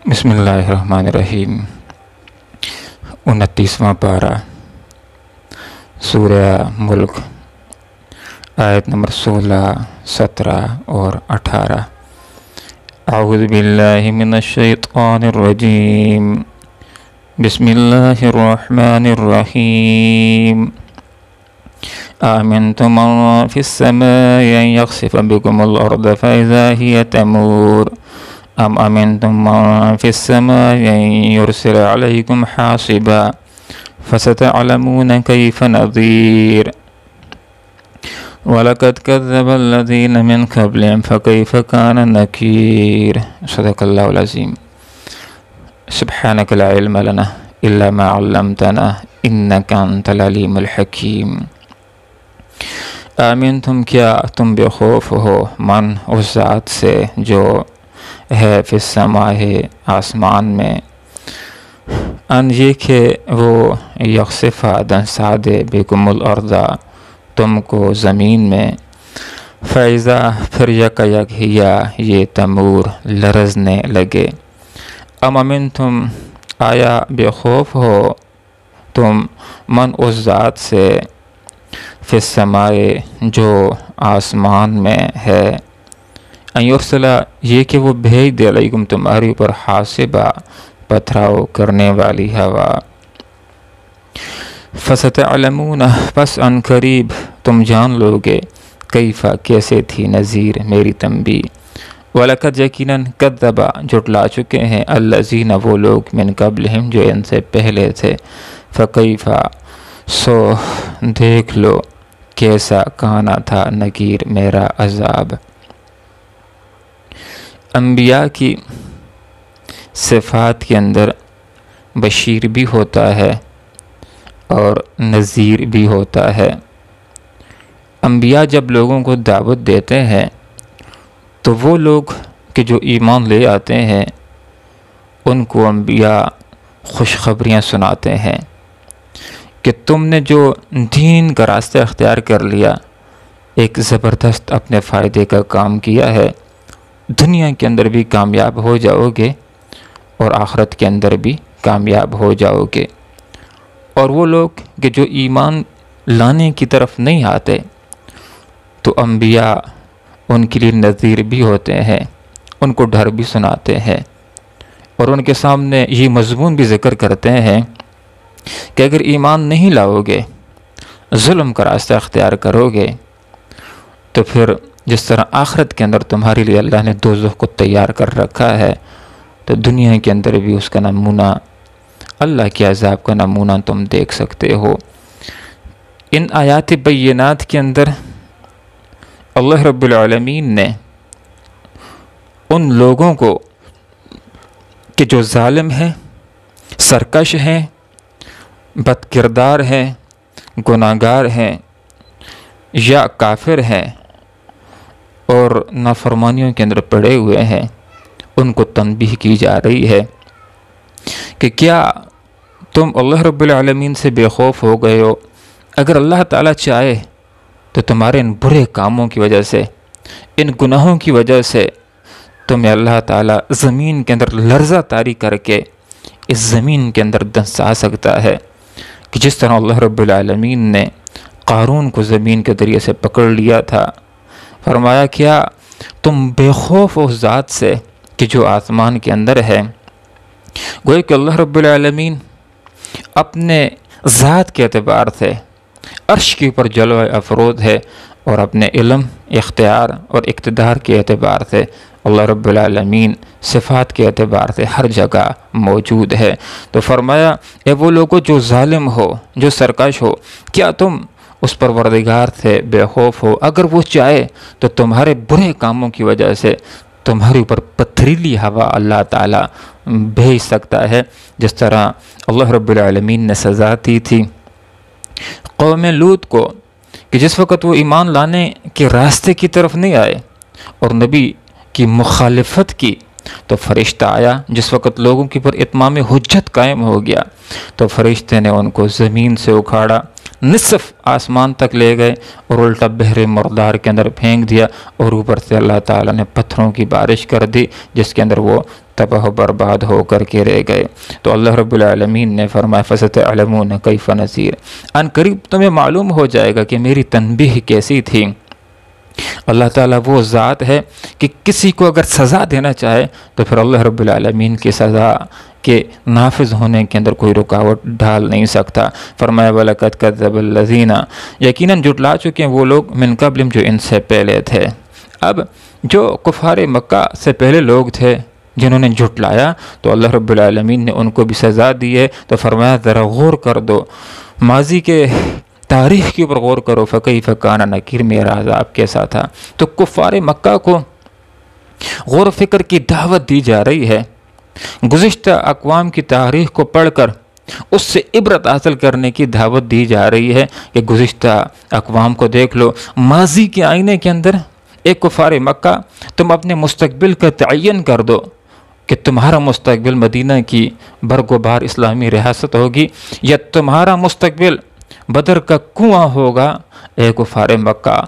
بسم اللہ الرحمن الرحیم 29واں پارہ سورہ ملک آیت نمبر 16، 17 اور 18۔ اعوذ باللہ من الشیطان الرجیم، بسم اللہ الرحمن الرحیم۔ آمنتم من فی السماء ان یخسف بکم الارض فاذا ہی تمور ام امنتم من فی السماء ان یرسل علیکم حاصبا فستعلمون کیف نذیر وَلَقَدْ كَذَّبَ الَّذِينَ مِنْ قَبْلِهِمْ فَكَيْفَ كَانَ نَكِيرٌ۔ صدق اللہ العظیم۔ سبحانک لا علم لنا الا ما علمتنا انک انت العلیم الحکیم۔ آمنتم، کیا تم بے خوف ہو، من اس ذات سے جو ہے فی السماء آسمان میں، ان یہ کہ وہ یخسف دنسا دے بکم الارض تم کو زمین میں، فیضا پھر یک ہیا یہ تمور لرزنے لگے۔ ام امنتم، آیا بے خوف ہو تم، من اس ذات سے فی السماء جو آسمان میں ہے، ان یرسلا یہ کہ وہ بھیج دے علیکم تمہاری اوپر حاصبا پتھراؤ کرنے والی ہوا، فستعلمون پس ان قریب تم جان لوگے، کیفا کیسے تھی نذیر میری تنبیہ، وَلَقَدْ یقیناً کذبا جھٹلا چکے ہیں الذین وہ لوگ من قبلہم جو ان سے پہلے تھے، فکیفا سو دیکھ لو کیسا کانا تھا نکیر میرا عذاب۔ انبیاء کی صفات کے اندر بشیر بھی ہوتا ہے اور نذیر بھی ہوتا ہے۔ انبیاء جب لوگوں کو دعوت دیتے ہیں تو وہ لوگ کہ جو ایمان لے آتے ہیں ان کو انبیاء خوشخبریاں سناتے ہیں کہ تم نے جو دین کا راستہ اختیار کر لیا، ایک زبردست اپنے فائدے کا کام کیا ہے، دنیا کے اندر بھی کامیاب ہو جاؤ گے اور آخرت کے اندر بھی کامیاب ہو جاؤ گے۔ اور وہ لوگ کہ جو ایمان لانے کی طرف نہیں آتے تو انبیاء ان کے لیے نذیر بھی ہوتے ہیں، ان کو ڈر بھی سناتے ہیں اور ان کے سامنے یہ مضمون بھی ذکر کرتے ہیں کہ اگر ایمان نہیں لاؤ گے، ظلم کا راستہ اختیار کرو گے، تو پھر جس طرح آخرت کے اندر تمہارے لیے اللہ نے دوزخ کو تیار کر رکھا ہے، تو دنیا کے اندر بھی اس کا نمونہ، اللہ کے عذاب کا نمونہ تم دیکھ سکتے ہو۔ ان آیات بینات کے اندر اللہ رب العالمین نے ان لوگوں کو کہ جو ظالم ہیں، سرکش ہیں، بد کردار ہیں، گناہگار ہیں یا کافر ہیں اور نافرمانیوں کے اندر پڑے ہوئے ہیں، ان کو تنبیہ کی جا رہی ہے کہ کیا تم اللہ رب العالمین سے بے خوف ہو گئے ہو؟ اگر اللہ تعالیٰ چاہے تو تمہارے ان برے کاموں کی وجہ سے، ان گناہوں کی وجہ سے تمہیں اللہ تعالیٰ زمین کے اندر لرزہ طاری کر کے اس زمین کے اندر دنسا سکتا ہے، کہ جس طرح اللہ رب العالمین نے قارون کو زمین کے ذریعے سے پکڑ لیا تھا۔ فرمایا کیا تم بے خوف اس ذات سے کہ جو آسمان کے اندر ہے؟ گویا کہ اللہ رب العالمین اپنے ذات کے اعتبار سے عرش کے اوپر جلوہ افروز ہے، اور اپنے علم، اختیار اور اقتدار کے اعتبار سے اللہ رب العالمین صفات کے اعتبار سے ہر جگہ موجود ہے۔ تو فرمایا اے وہ لوگوں جو ظالم ہو، جو سرکش ہو، کیا تم اس پروردگار سے بے خوف ہو؟ اگر وہ چاہے تو تمہارے برے کاموں کی وجہ سے تمہارے اوپر پتھریلی ہوا اللہ تعالیٰ بھیج سکتا ہے، جس طرح اللہ رب العالمین نے سزا دی تھی قوم لوط کو کہ جس وقت وہ ایمان لانے کے راستے کی طرف نہیں آئے اور نبی کی مخالفت کی، تو فرشتہ آیا۔ جس وقت لوگوں کے اوپر اتمام حجت قائم ہو گیا تو فرشتے نے ان کو زمین سے اکھاڑا، نصف آسمان تک لے گئے اور الٹا بحر مردار کے اندر پھینک دیا، اور اوپر سے اللہ تعالیٰ نے پتھروں کی بارش کر دی جس کے اندر وہ تباہ و برباد ہو کر کے رہ گئے۔ تو اللہ رب العالمین نے فرمایا فَسَتَعْلَمُونَ کَيْفَ نَذِيرٌ، ان قریب تمہیں معلوم ہو جائے گا کہ میری تنبیہ کیسی تھی۔ اللہ تعالیٰ وہ ذات ہے کہ کسی کو اگر سزا دینا چاہے تو پھر اللہ رب العالمین کی سزا کے نافذ ہونے کے اندر کوئی رکاوٹ ڈال نہیں سکتا۔ فرمایا وَلَقَدْ كَذَّبَ الَّذِينَ، یقیناً جھٹلا چکے ہیں وہ لوگ من قبلہم جو ان سے پہلے تھے۔ اب جو کفار مکہ سے پہلے لوگ تھے جنہوں نے جھٹلایا تو اللہ رب العالمین نے ان کو بھی سزا دی ہے۔ تو فرمایا ذرا غور کر دو، ماضی کے تاریخ کے اوپر غور کرو، فَكَيْفَ كَانَ نَكِيرٌ، میرا عذاب کیسا تھا۔ تو کفار مکہ کو غور و فکر کی دعوت دی جا رہی ہے، گزشتہ اقوام کی تاریخ کو پڑھ کر اس سے عبرت حاصل کرنے کی دعوت دی جا رہی ہے کہ گزشتہ اقوام کو دیکھ لو، ماضی کے آئینے کے اندر ایک کفار مکہ تم اپنے مستقبل کا تعین کر دو کہ تمہارا مستقبل مدینہ کی برگ و بار اسلامی ریاست ہوگی یا تمہارا مستقبل بدر کا کنواں ہوگا۔ اے کفار مکہ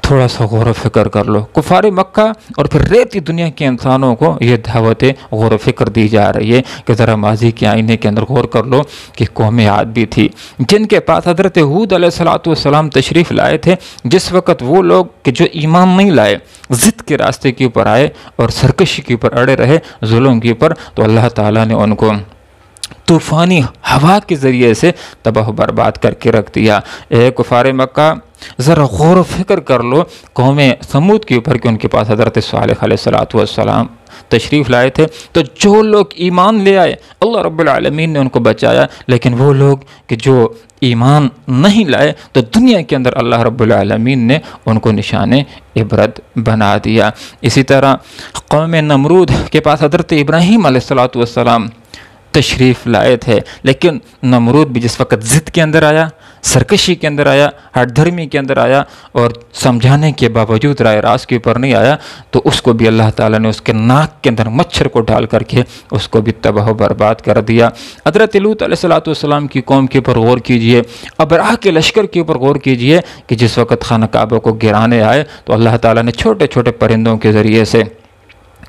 تھوڑا سا غور و فکر کر لو۔ کفار مکہ اور پھر ریتی دنیا کے انسانوں کو یہ دعوت غور و فکر دی جا رہی ہے کہ ذرا ماضی کے آئینے کے اندر غور کر لو کہ قوم عاد بھی تھی جن کے پاس حضرت ہود علیہ السلام تشریف لائے تھے، جس وقت وہ لوگ کہ جو ایمان نہیں لائے، ضد کے راستے کے اوپر آئے اور سرکشی کے اوپر اڑے رہے، ظلم کے اوپر، تو اللہ تعالیٰ نے ان کو طوفانی ہوا کے ذریعے سے تباہ و برباد کر کے رکھ دیا۔ اے کفار مکہ ذرا غور و فکر کر لو قوم سمود کے اوپر کہ ان کے پاس حضرت صالح علیہ السلام تشریف لائے تھے، تو جو لوگ ایمان لے آئے اللہ رب العالمین نے ان کو بچایا، لیکن وہ لوگ کہ جو ایمان نہیں لائے تو دنیا کے اندر اللہ رب العالمین نے ان کو نشان عبرت بنا دیا۔ اسی طرح قوم نمرود کے پاس حضرت ابراہیم علیہ السلام تشریف لائے تھے، لیکن نمرود بھی جس وقت ضد کے اندر آیا، سرکشی کے اندر آیا، ہٹ دھرمی کے اندر آیا اور سمجھانے کے باوجود رائے راست کے اوپر نہیں آیا، تو اس کو بھی اللہ تعالیٰ نے اس کے ناک کے اندر مچھر کو ڈال کر کے اس کو بھی تباہ و برباد کر دیا۔ حضرت لوط علیہ السلام کی قوم کے اوپر غور کیجئے، ابراہ کے لشکر کے اوپر غور کیجئے کہ جس وقت خانہ کعبہ کو گرانے آئے تو اللہ تعالیٰ نے چھوٹے چھوٹے پرندوں کے ذریعے سے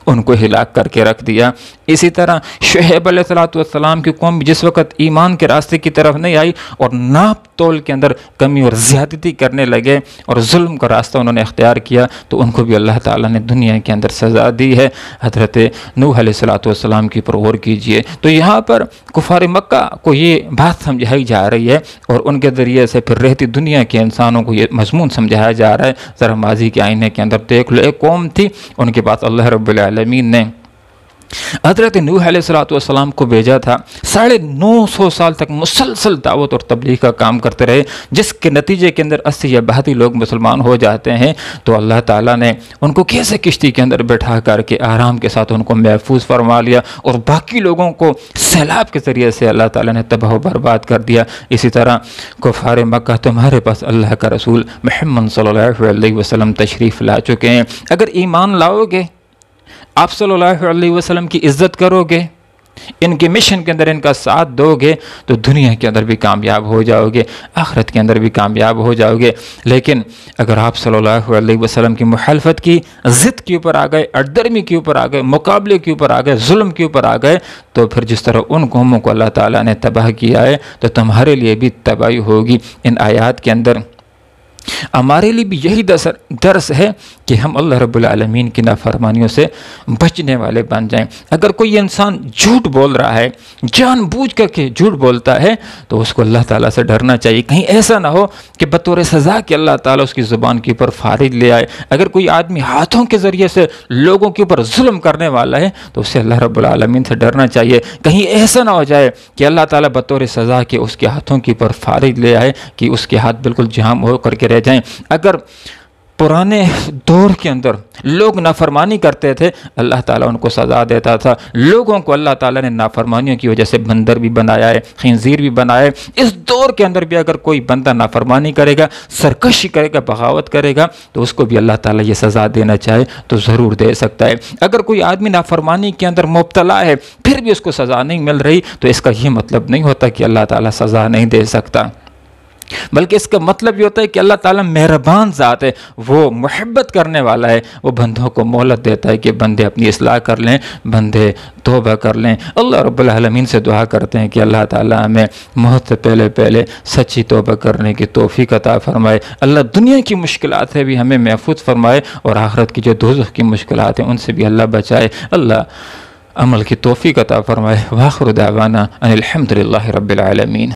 ان کو ہلاک کر کے رکھ دیا۔ اسی طرح شعیب علیہ السلام کی قوم جس وقت ایمان کے راستے کی طرف نہیں آئی اور ناپ تول کے اندر کمی اور زیادتی کرنے لگے اور ظلم کا راستہ انہوں نے اختیار کیا، تو ان کو بھی اللہ تعالیٰ نے دنیا کے اندر سزا دی ہے۔ حضرت نوح علیہ السلام کی پر غور کیجئے، تو یہاں پر کفار مکہ کو یہ بات سمجھائی جا رہی ہے اور ان کے ذریعے سے پھر رہتی دنیا کے انسانوں کو یہ مضمون سمجھایا جا رہا ہے۔ ذرا ماضی کے آئینے کے اندر دیکھ لو، ایک قوم تھی ان کے پاس اللہ رب العالمین نے حضرت نوح علیہ السلام کو بھیجا تھا، 950 سال تک مسلسل دعوت اور تبلیغ کا کام کرتے رہے، جس کے نتیجے کے اندر 80 یا 82 لوگ مسلمان ہو جاتے ہیں، تو اللہ تعالیٰ نے ان کو کیسے کشتی کے اندر بٹھا کر کے آرام کے ساتھ ان کو محفوظ فرما لیا اور باقی لوگوں کو سیلاب کے ذریعے سے اللہ تعالیٰ نے تباہ و برباد کر دیا۔ اسی طرح کفار مکہ تمہارے پاس اللہ کا رسول محمد صلی اللہ علیہ وسلم تشریف لا چکے ہیں، اگر ایمان لاؤ گے، آپ صلی اللہ علیہ وسلم کی عزت کرو گے، ان کے مشن کے اندر ان کا ساتھ دو گے، تو دنیا کے اندر بھی کامیاب ہو جاؤ گے، آخرت کے اندر بھی کامیاب ہو جاؤ گے۔ لیکن اگر آپ صلی اللہ علیہ وسلم کی مخالفت کی، ضد کے اوپر آ گئے، اڑدرمی کے اوپر آ گئے، مقابلے کے اوپر آ گئے، ظلم کے اوپر آ گئے، تو پھر جس طرح ان قوموں کو اللہ تعالیٰ نے تباہ کیا ہے تو تمہارے لیے بھی تباہی ہوگی۔ ان آیات کے اندر ہمارے لیے بھی یہی درس ہے کہ ہم اللہ رب العالمین کی نافرمانیوں سے بچنے والے بن جائیں۔ اگر کوئی انسان جھوٹ بول رہا ہے، جان بوجھ کر کے جھوٹ بولتا ہے، تو اس کو اللہ تعالیٰ سے ڈرنا چاہیے، کہیں ایسا نہ ہو کہ بطور سزا کہ اللہ تعالیٰ اس کی زبان کے اوپر فارغ لے آئے۔ اگر کوئی آدمی ہاتھوں کے ذریعے سے لوگوں کے اوپر ظلم کرنے والا ہے تو اسے اللہ رب العالمین سے ڈرنا چاہیے، کہیں ایسا نہ ہو جائے کہ اللہ تعالیٰ بطور سزا کہ اس کے ہاتھوں کے اوپر فارغ لے آئے کہ اس کے ہاتھ بالکل جام ہو کر کے رہ جائیں۔ اگر پرانے دور کے اندر لوگ نافرمانی کرتے تھے، اللہ تعالیٰ ان کو سزا دیتا تھا۔ لوگوں کو اللہ تعالیٰ نے نافرمانیوں کی وجہ سے بندر بھی بنایا ہے، خنزیر بھی بنایا ہے۔ اس دور کے اندر بھی اگر کوئی بندہ نافرمانی کرے گا، سرکشی کرے گا، بغاوت کرے گا، تو اس کو بھی اللہ تعالیٰ یہ سزا دینا چاہے تو ضرور دے سکتا ہے۔ اگر کوئی آدمی نافرمانی کے اندر مبتلا ہے پھر بھی اس کو سزا نہیں مل رہی، تو اس کا یہ مطلب نہیں ہوتا کہ اللہ تعالیٰ سزا نہیں دے سکتا۔ بلکہ اس کا مطلب یہ ہوتا ہے کہ اللہ تعالیٰ مہربان ذات ہے، وہ محبت کرنے والا ہے، وہ بندوں کو مہلت دیتا ہے کہ بندے اپنی اصلاح کر لیں، بندے توبہ کر لیں۔ اللہ رب العالمین سے دعا کرتے ہیں کہ اللہ تعالیٰ ہمیں موت سے پہلے سچی توبہ کرنے کی توفیق عطا فرمائے۔ اللہ دنیا کی مشکلات سے بھی ہمیں محفوظ فرمائے، اور آخرت کی جو دوزخ کی مشکلات ہیں ان سے بھی اللہ بچائے۔ اللہ عمل کی توفیق عطا فرمائے۔ وآخر دعوانا ان الحمد للہ رب العالمین۔